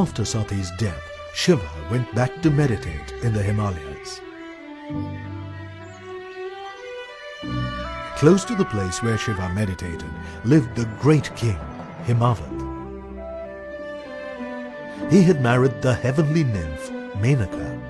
After Sati's death, Shiva went back to meditate in the Himalayas. Close to the place where Shiva meditated lived the great king, Himavat. He had married the heavenly nymph, Menaka.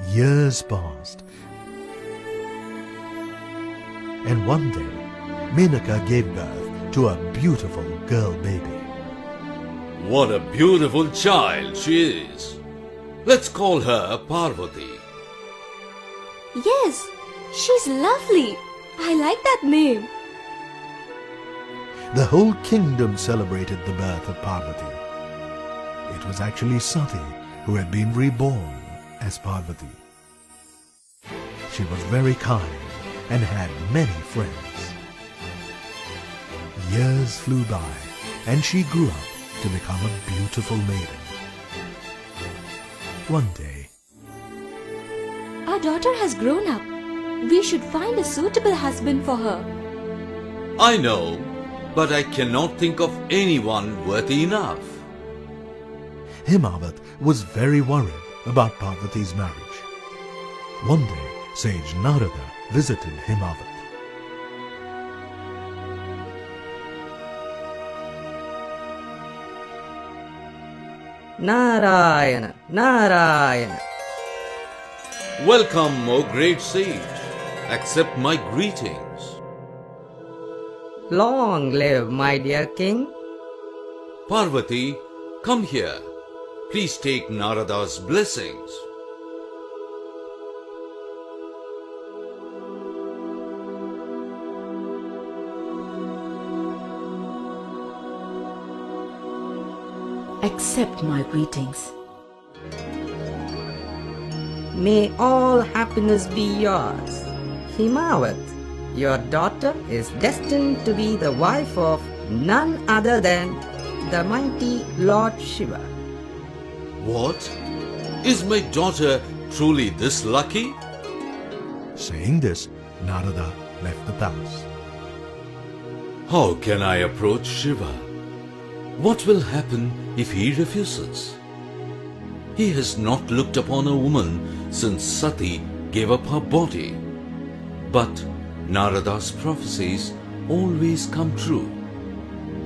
Years passed, and one day, Menaka gave birth to a beautiful girl baby. What a beautiful child she is. Let's call her Parvathi. Yes, she's lovely. I like that name. The whole kingdom celebrated the birth of Parvati. It was actually Sati who had been reborn as Parvati. She was very kind and had many friends. Years flew by and she grew up to become a beautiful maiden. One day, Our daughter has grown up. We should find a suitable husband for her. I know, but I cannot think of anyone worthy enough. Himavat was very worried about Parvati's marriage. One day, sage Narada visited Himavat. Narayana, Narayana. Welcome, O great sage. Accept my greetings. Long live, my dear king. Parvati, come here. Please take Narada's blessings. Accept my greetings. May all happiness be yours. Himavat, your daughter is destined to be the wife of none other than the mighty Lord Shiva. What? Is my daughter truly this lucky? Saying this, Narada left the palace. How can I approach Shiva? What will happen if he refuses? He has not looked upon a woman since Sati gave up her body. But Narada's prophecies always come true.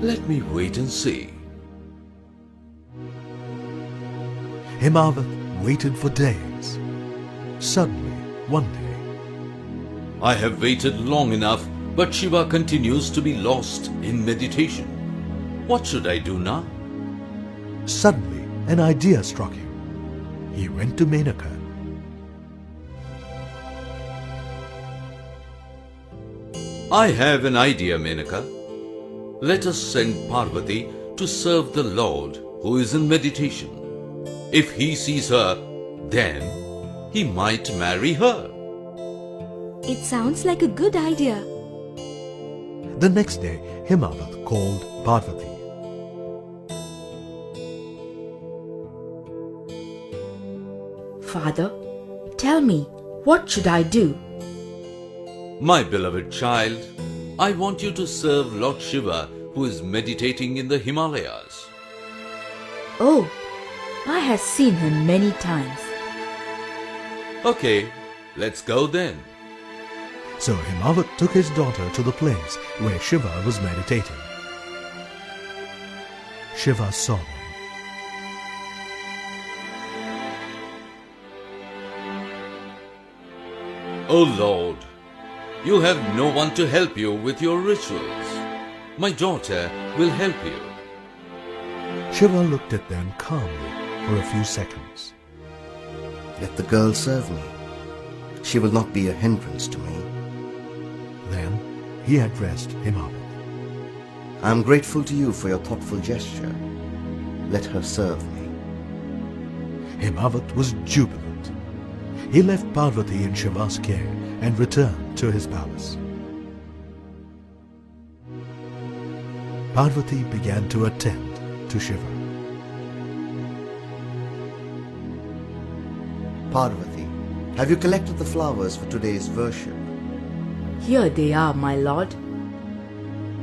Let me wait and see. Himavat waited for days. Suddenly, one day, I have waited long enough, but Shiva continues to be lost in meditation. What should I do now? suddenly an idea struck him. He went to Menaka. I have an idea, Menaka. Let us send Parvati to serve the Lord who is in meditation. If he sees her, then he might marry her. It sounds like a good idea. The next day, Himavat called Parvati. Father, tell me, what should I do? My beloved child, I want you to serve Lord Shiva who is meditating in the Himalayas. Oh, I have seen him many times. Okay, let's go then. So Himavat took his daughter to the place where Shiva was meditating. Shiva saw them. O Lord, you have no one to help you with your rituals. My daughter will help you. Shiva looked at them calmly for a few seconds. Let the girl serve me. She will not be a hindrance to me. Then he addressed Himavat. I am grateful to you for your thoughtful gesture. Let her serve me. Himavat was jubilant. He left Parvati in Shiva's care and returned to his palace. Parvati began to attend to Shiva. Parvati, have you collected the flowers for today's worship? Here they are, my lord.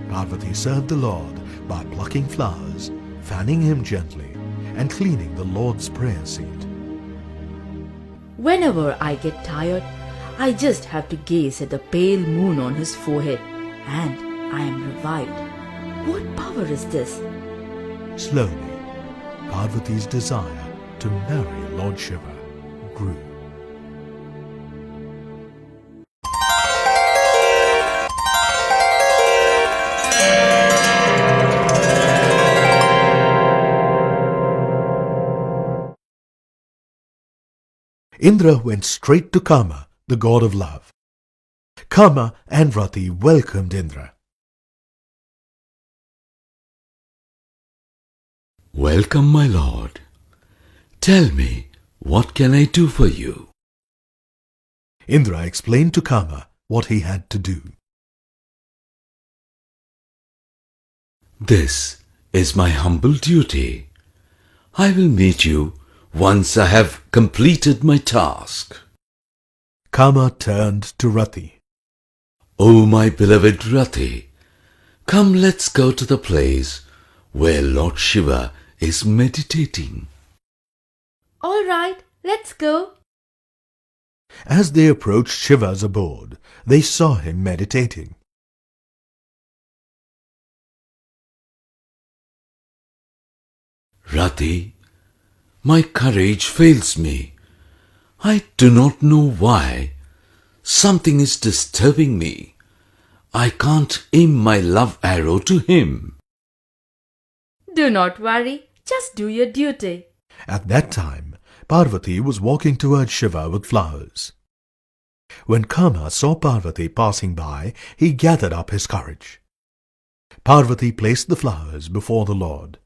Parvati served the Lord by plucking flowers, fanning him gently, and cleaning the Lord's prayer seat. Whenever I get tired, I just have to gaze at the pale moon on his forehead, and I am revived. What power is this? Slowly, Parvati's desire to marry Lord Shiva grew. Indra went straight to Kama, the god of love. Kama and Rati welcomed Indra. Welcome, my lord. Tell me, what can I do for you? Indra explained to Kama what he had to do. This is my humble duty. I will meet you once I have completed my task. Kama turned to Rati. O my beloved Rati, come, let's go to the place where Lord Shiva is meditating. All right, let's go. As they approached Shiva's abode, they saw him meditating. Rati, my courage fails me. I do not know why. Something is disturbing me. I can't aim my love arrow to him. Do not worry, just do your duty. At that time, Parvati was walking towards Shiva with flowers. When Kama saw Parvati passing by, he gathered up his courage. Parvati placed the flowers before the Lord.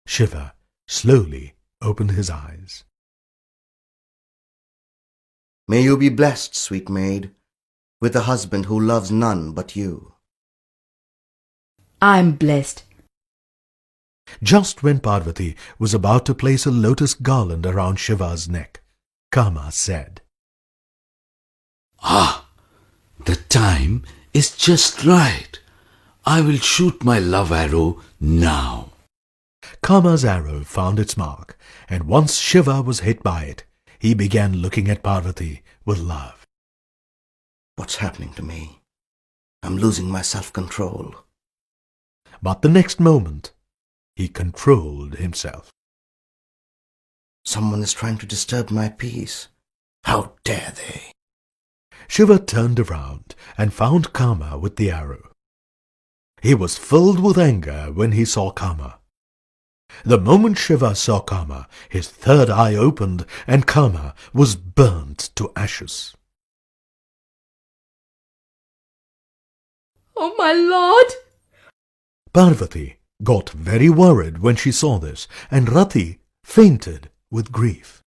Shiva slowly opened his eyes. May you be blessed, sweet maid, with a husband who loves none but you. I am blessed. Just when Parvati was about to place a lotus garland around Shiva's neck, Kama said, Ah, the time is just right. I will shoot my love arrow now. Kama's arrow found its mark, and once Shiva was hit by it, he began looking at Parvati with love. What's happening to me? I'm losing my self-control. But the next moment, he controlled himself. Someone is trying to disturb my peace. How dare they? Shiva turned around and found Kama with the arrow. He was filled with anger when he saw Kama. The moment Shiva saw Kama, his third eye opened and Kama was burnt to ashes. Oh, my lord! Parvati got very worried when she saw this, and Rati fainted with grief.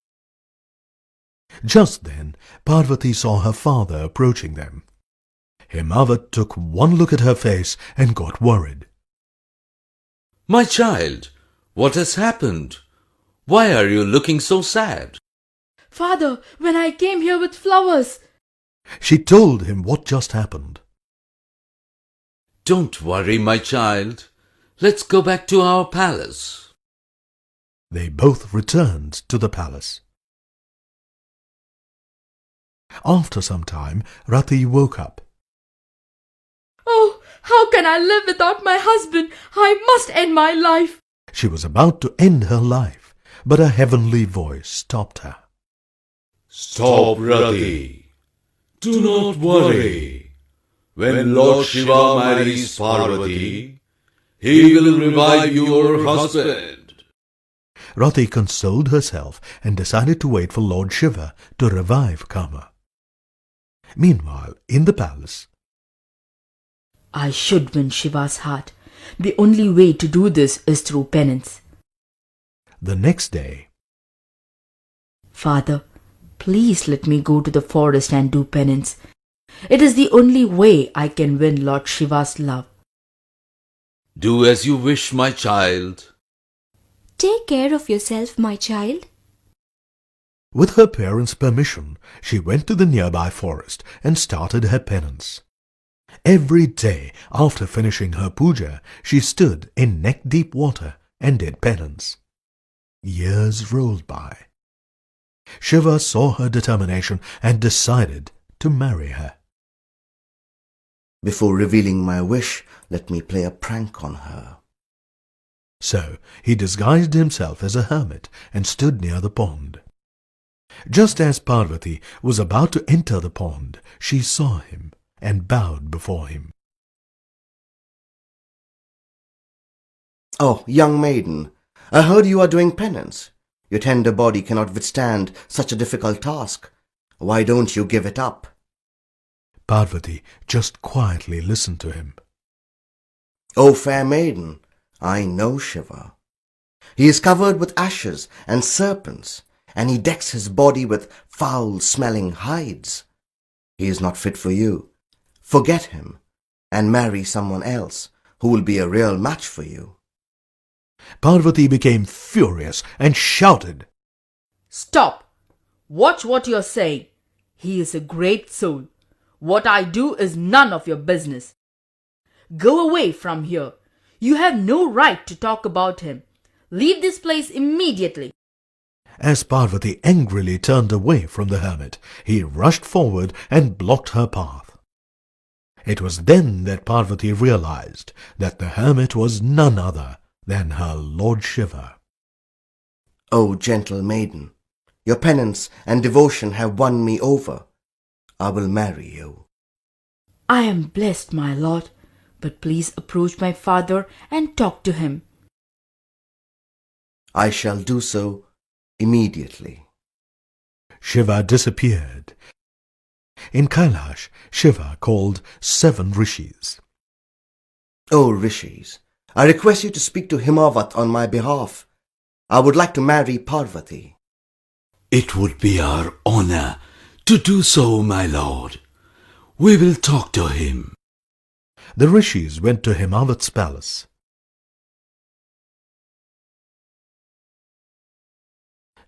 Just then, Parvati saw her father approaching them. Himavat took one look at her face and got worried. My child, what has happened? Why are you looking so sad? Father, when I came here with flowers. She told him what just happened. Don't worry, my child. Let's go back to our palace. They both returned to the palace. After some time, Rati woke up. Oh, how can I live without my husband? I must end my life. She was about to end her life, but a heavenly voice stopped her. Stop, Rati. Do not worry. When Lord Shiva marries Parvati, he will revive your husband. Rati consoled herself and decided to wait for Lord Shiva to revive Kama. Meanwhile, in the palace, I should win Shiva's heart. The only way to do this is through penance. the next day, Father, please let me go to the forest and do penance. It is the only way I can win Lord Shiva's love. Do as you wish, my child. Take care of yourself, my child. With her parents' permission, she went to the nearby forest and started her penance. Every day after finishing her puja, she stood in neck-deep water and did penance. Years rolled by. Shiva saw her determination and decided to marry her. Before revealing my wish, let me play a prank on her. So he disguised himself as a hermit and stood near the pond. Just as Parvati was about to enter the pond, she saw him and bowed before him. Oh, young maiden, I heard you are doing penance. Your tender body cannot withstand such a difficult task. Why don't you give it up? Parvati just quietly listened to him. O fair maiden, I know Shiva. He is covered with ashes and serpents, and he decks his body with foul-smelling hides. He is not fit for you. Forget him, and marry someone else who will be a real match for you. Parvati became furious and shouted, Stop! Watch what you're saying. He is a great soul. What I do is none of your business. Go away from here. You have no right to talk about him. Leave this place immediately. As Parvati angrily turned away from the hermit, he rushed forward and blocked her path. It was then that Parvati realized that the hermit was none other than her Lord Shiva. O gentle maiden, your penance and devotion have won me over. I will marry you. I am blessed, my lord, but please approach my father and talk to him. I shall do so immediately. Shiva disappeared. In Kailash, Shiva called 7 rishis. O rishis, I request you to speak to Himavat on my behalf. I would like to marry Parvati. It would be our honor to do so, my lord. We will talk to him. The rishis went to Himavat's palace.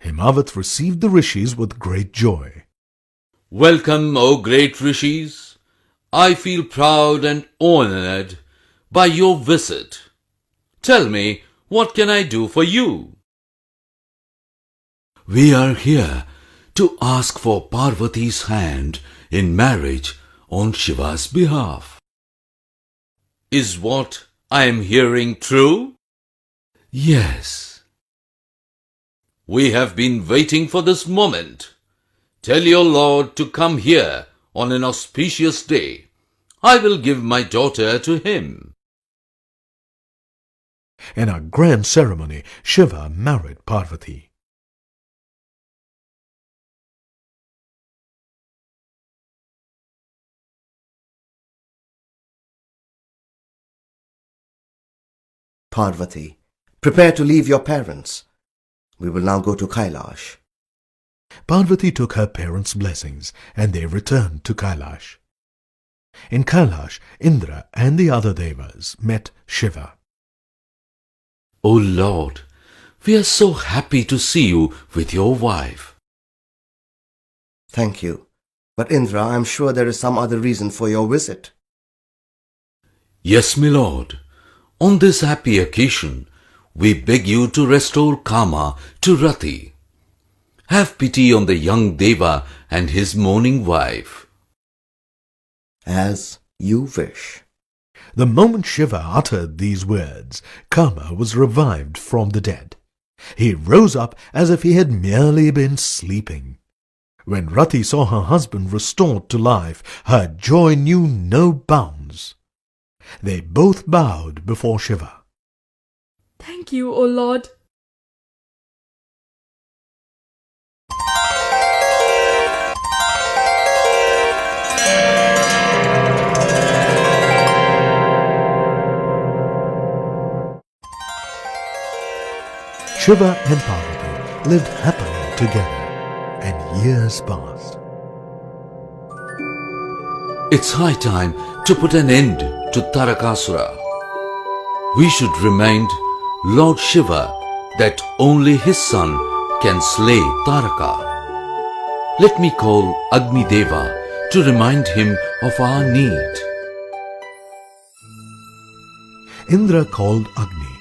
Himavat received the rishis with great joy. Welcome, O great rishis. I feel proud and honored by your visit. Tell me, what can I do for you? We are here to ask for Parvati's hand in marriage on Shiva's behalf. Is what I am hearing true? Yes. We have been waiting for this moment. Tell your lord to come here on an auspicious day. I will give my daughter to him. In a grand ceremony, Shiva married Parvati. Parvati, prepare to leave your parents. We will now go to Kailash. Parvati took her parents' blessings and they returned to Kailash. In Kailash, Indra and the other devas met Shiva. O Lord, we are so happy to see you with your wife. Thank you. But Indra, I am sure there is some other reason for your visit. Yes, my lord. On this happy occasion, we beg you to restore Kama to Rati. Have pity on the young Deva and his mourning wife. As you wish. The moment Shiva uttered these words, Kama was revived from the dead. He rose up as if he had merely been sleeping. When Rati saw her husband restored to life, her joy knew no bounds. They both bowed before Shiva. Thank you, O Lord. Shiva and Parvati lived happily together, and years passed. It's high time to put an end to Tarakasura. We should remind Lord Shiva that only his son can slay Taraka. Let me call Agni Deva to remind him of our need. Indra called Agni.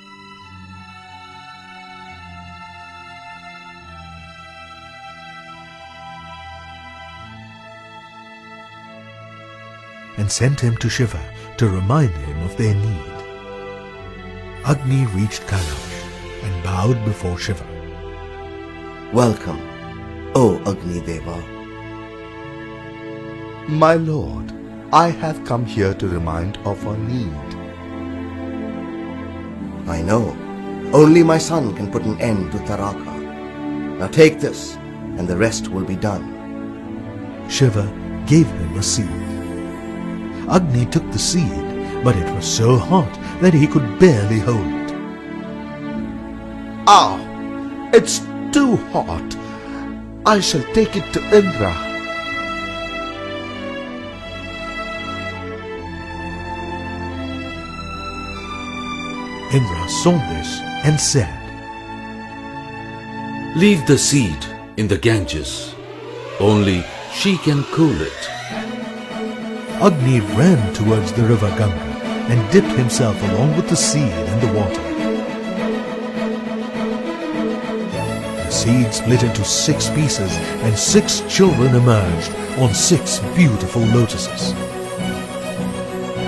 And sent him to Shiva to remind him of their need. Agni reached Kailash and bowed before Shiva. Welcome, O Agni Deva. My lord, I have come here to remind of our need. I know. Only my son can put an end to Taraka. Now take this, and the rest will be done. Shiva gave him a seed. Agni took the seed, but it was so hot that he could barely hold it. Ah, it's too hot. I shall take it to Indra. Indra saw this and said, Leave the seed in the Ganges. Only she can cool it. Agni ran towards the river Ganga and dipped himself along with the seed in the water. The seed split into 6 pieces and 6 children emerged on 6 beautiful lotuses.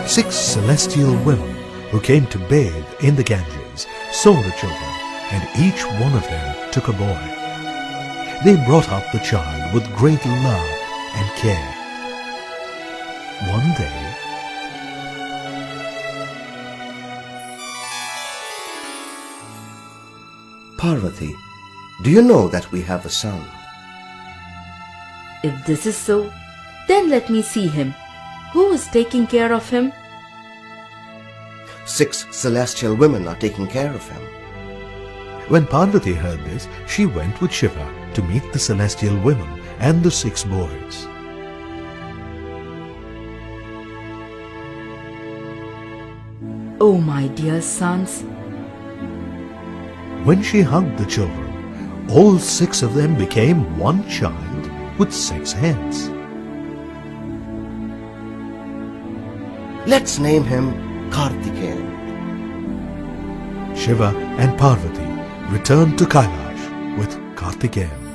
6 celestial women who came to bathe in the Ganges saw the children, and each one of them took a boy. They brought up the child with great love and care. One day, Parvati, do you know that we have a son? If this is so, then let me see him. Who is taking care of him? 6 celestial women are taking care of him. when Parvati heard this, she went with Shiva to meet the celestial women and the 6 boys. Oh, my dear sons, When she hugged the children, all 6 of them became one child with 6 heads. Let's name him Kartikeyan. Shiva and Parvati returned to Kailash with Kartikeyan.